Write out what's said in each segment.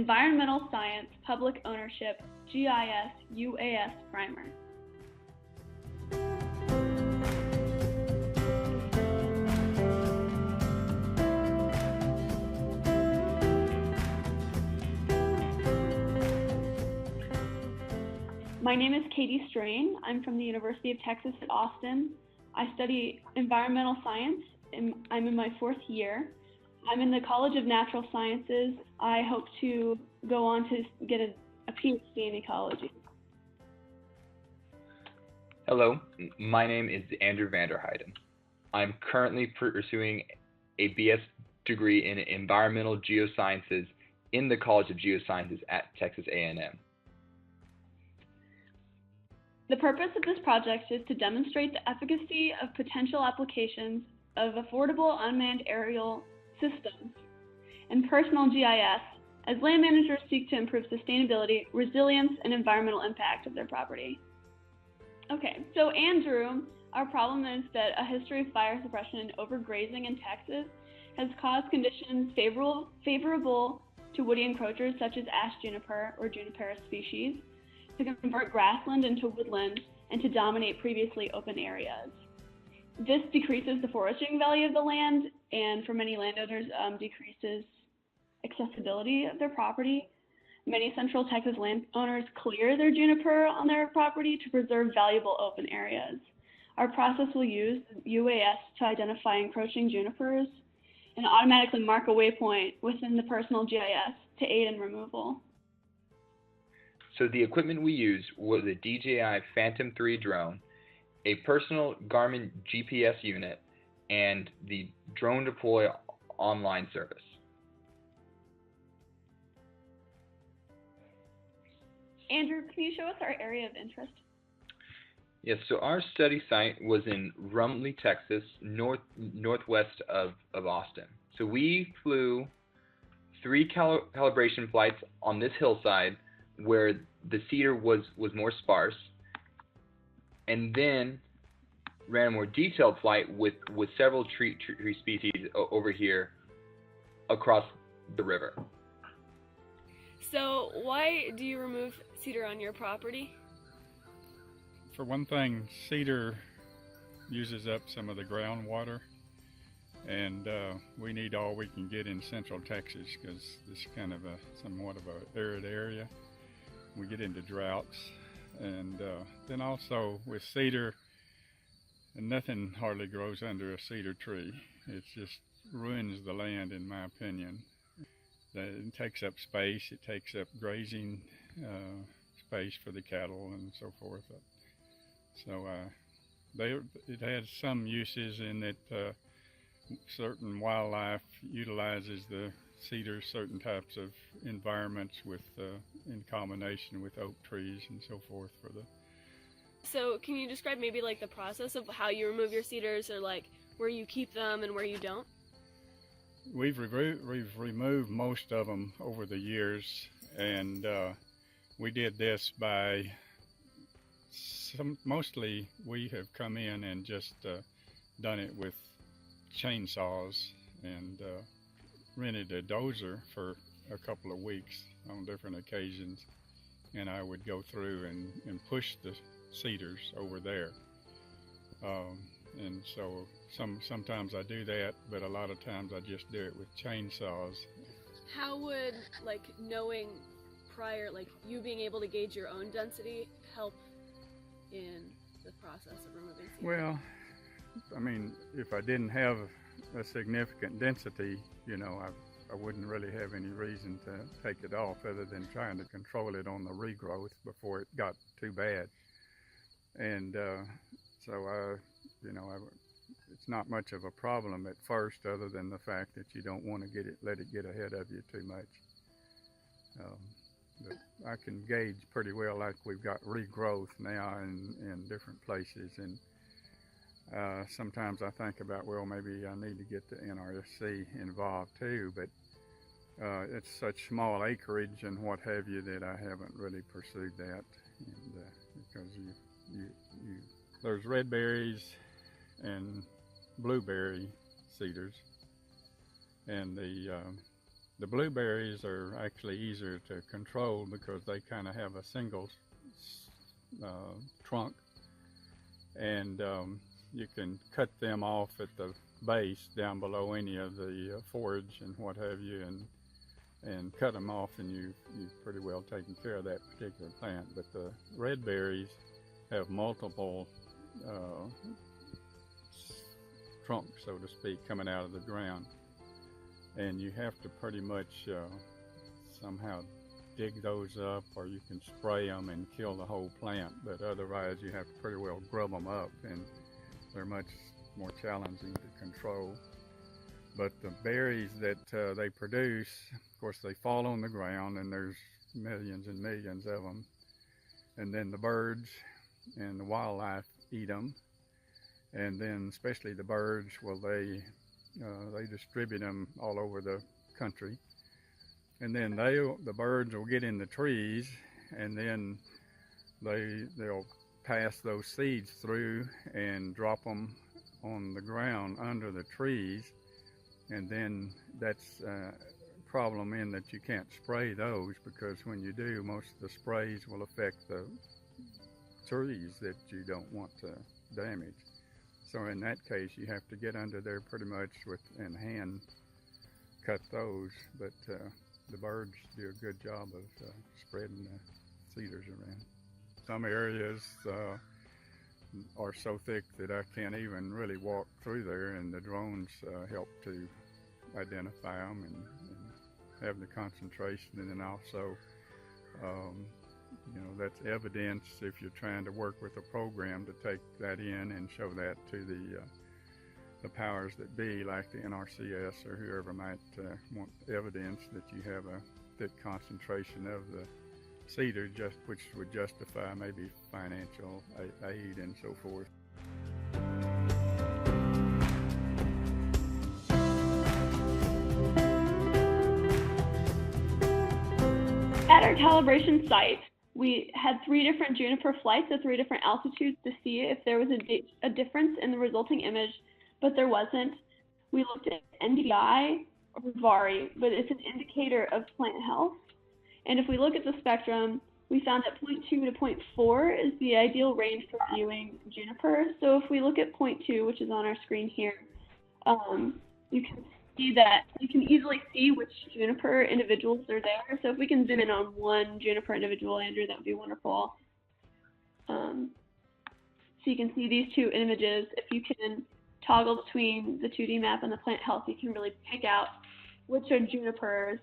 Environmental Science Public Ownership GIS UAS Primer. My name is Katie Strain. I'm from the University of Texas at Austin. I study environmental science, and I'm in my 4th year. I'm in the College of Natural Sciences. I hope to go on to get a PhD in ecology. Hello, my name is Andrew Vanderheiden. I'm currently pursuing a BS degree in environmental geosciences in the College of Geosciences at Texas A&M. The purpose of this project is to demonstrate the efficacy of potential applications of affordable unmanned aerial systems and personal GIS as land managers seek to improve sustainability, resilience, and environmental impact of their property. Okay, so Andrew, our problem is that a history of fire suppression and overgrazing in Texas has caused conditions favorable to woody encroachers such as ash juniper or juniperus species to convert grassland into woodland and to dominate previously open areas. This decreases the foraging value of the land and for many landowners decreases accessibility of their property. Many Central Texas landowners clear their juniper on their property to preserve valuable open areas. Our process will use UAS to identify encroaching junipers and automatically mark a waypoint within the personal GIS to aid in removal. So the equipment we used was a DJI Phantom 3 drone, a personal Garmin GPS unit, and the Drone Deploy online service. Andrew, can you show us our area of interest? Yes, so our study site was in Rumley, Texas, northwest of Austin. So we flew 3 calibration flights on this hillside where the cedar was more sparse, and then ran a more detailed flight with several tree species over here across the river. So why do you remove cedar on your property? For one thing, cedar uses up some of the groundwater, and we need all we can get in Central Texas because it's kind of somewhat of an arid area. We get into droughts, and then also with cedar, nothing hardly grows under a cedar tree. It just ruins the land, in my opinion. It takes up space, it takes up grazing space for the cattle and so forth. So it has some uses in that certain wildlife utilizes the cedar, certain types of environments with in combination with oak trees and so forth for the. So can you describe maybe like the process of how you remove your cedars, or like where you keep them and where you don't? We've removed most of them over the years, and we did this by mostly we have come in and just done it with chainsaws and rented a dozer for a couple of weeks on different occasions, and I would go through and push the cedars over there. And so sometimes I do that, but a lot of times I just do it with chainsaws. How would like knowing prior, like you being able to gauge your own density, help in the process of removing cedar? Well, I mean, if I didn't have a significant density, you know, I wouldn't really have any reason to take it off other than trying to control it on the regrowth before it got too bad. And it's not much of a problem at first, other than the fact that you don't want to let it get ahead of you too much. But I can gauge pretty well, like we've got regrowth now in different places, and sometimes I think about, well, maybe I need to get the NRSC involved too, but it's such small acreage and what have you that I haven't really pursued that, and because there's red berries and blueberry cedars, and the The blueberries are actually easier to control because they kind of have a single trunk, and you can cut them off at the base down below any of the forage and what have you, and cut them off, and you've pretty well taken care of that particular plant. But the red berries have multiple trunks, so to speak, coming out of the ground, and you have to pretty much somehow dig those up, or you can spray them and kill the whole plant, but otherwise you have to pretty well grub them up, and they're much more challenging to control. But the berries that they produce, of course, they fall on the ground, and there's millions and millions of them, and then the birds and the wildlife eat them, and then especially the birds, well, they distribute them all over the country, and then the birds will get in the trees, and then they'll pass those seeds through and drop them on the ground under the trees, and then that's a problem in that you can't spray those, because when you do, most of the sprays will affect the trees that you don't want to damage. So in that case, you have to get under there pretty much and hand cut those, but the birds do a good job of spreading the cedars around. Some areas are so thick that I can't even really walk through there, and the drones help to identify them and have the concentration, and then also that's evidence if you're trying to work with a program to take that in and show that to the powers that be, like the NRCS or whoever might want evidence that you have a thick concentration of the cedar, which would justify maybe financial aid and so forth. At our calibration site, we had 3 different juniper flights at 3 different altitudes to see if there was a difference in the resulting image, but there wasn't. We looked at NDI or VARI, but it's an indicator of plant health. And if we look at the spectrum, we found that 0.2 to 0.4 is the ideal range for viewing juniper. So if we look at 0.2, which is on our screen here, you can see that you can easily see which juniper individuals are there. So if we can zoom in on one juniper individual, Andrew, that would be wonderful. So you can see these 2 images. If you can toggle between the 2D map and the plant health, you can really pick out which are junipers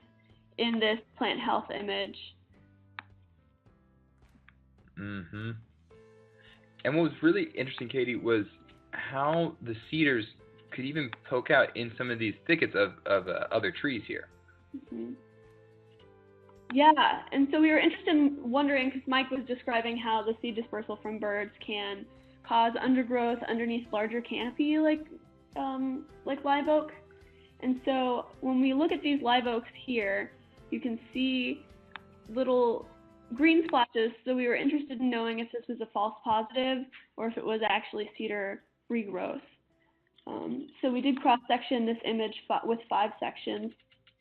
in this plant health image. Mm-hmm. And what was really interesting, Katie, was how the cedars could even poke out in some of these thickets of other trees here. Mm-hmm. Yeah, and so we were interested in wondering, because Mike was describing how the seed dispersal from birds can cause undergrowth underneath larger canopy like live oak. And so when we look at these live oaks here, you can see little green splashes. So we were interested in knowing if this was a false positive or if it was actually cedar regrowth. So we did cross-section this image with 5 sections.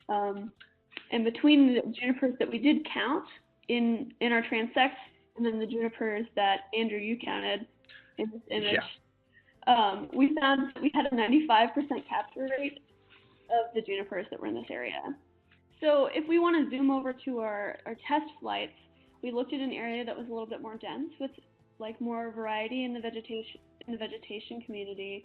And between the junipers that we did count in our transect, and then the junipers that Andrew, you counted in this image, we found that we had a 95% capture rate of the junipers that were in this area. So if we want to zoom over to our test flights, we looked at an area that was a little bit more dense with like more variety in the vegetation community.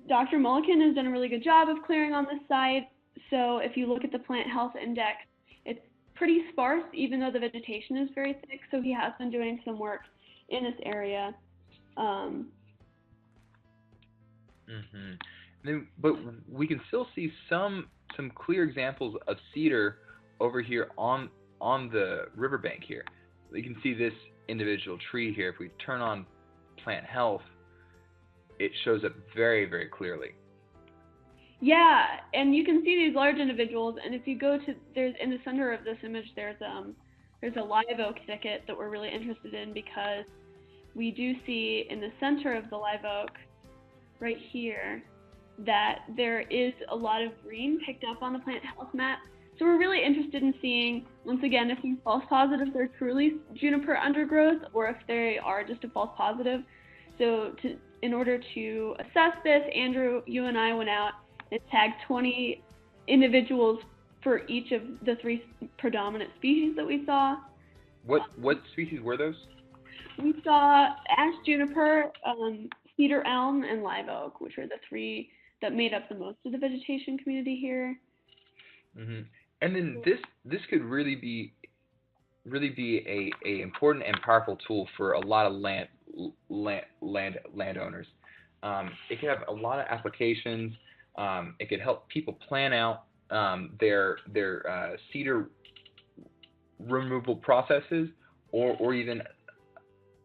Dr. Mulliken has done a really good job of clearing on this site. So if you look at the plant health index, it's pretty sparse, even though the vegetation is very thick. So he has been doing some work in this area. But we can still see some clear examples of cedar over here on the riverbank here. You can see this individual tree here. If we turn on plant health, it shows up very, very clearly. Yeah, and you can see these large individuals, and if you go to, there's in the center of this image, there's a live oak thicket that we're really interested in, because we do see in the center of the live oak, right here, that there is a lot of green picked up on the plant health map. So we're really interested in seeing, once again, if these false positives are truly juniper undergrowth or if they are just a false positive. So in order to assess this, Andrew, you and I went out and tagged 20 individuals for each of the 3 predominant species that we saw. What species were those? We saw ash juniper, cedar elm, and live oak, which are the 3 that made up the most of the vegetation community here. Mm-hmm. And then this could really be a important and powerful tool for a lot of landowners. It could have a lot of applications. It could help people plan out their cedar removal processes, or even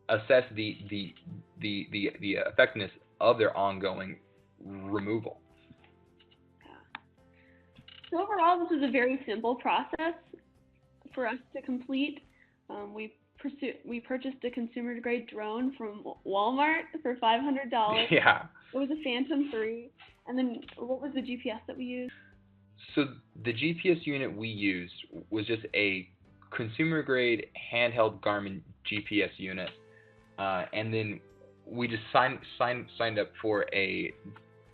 assess the effectiveness of their ongoing removal. So overall, this was a very simple process for us to complete. We purchased a consumer-grade drone from Walmart for $500. Yeah. It was a Phantom 3. And then what was the GPS that we used? So the GPS unit we used was just a consumer-grade handheld Garmin GPS unit, and then we just signed up for a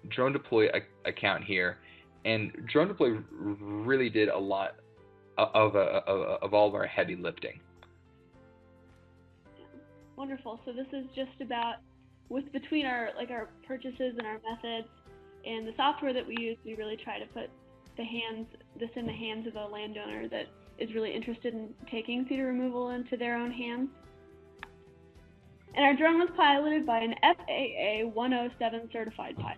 Drone Deploy account here. And Drone Deploy really did a lot of all of our heavy lifting. Wonderful. So this is just about, between our purchases and our methods and the software that we use, we really try to put this in the hands of a landowner that is really interested in taking cedar removal into their own hands. And our drone was piloted by an FAA 107 certified pilot.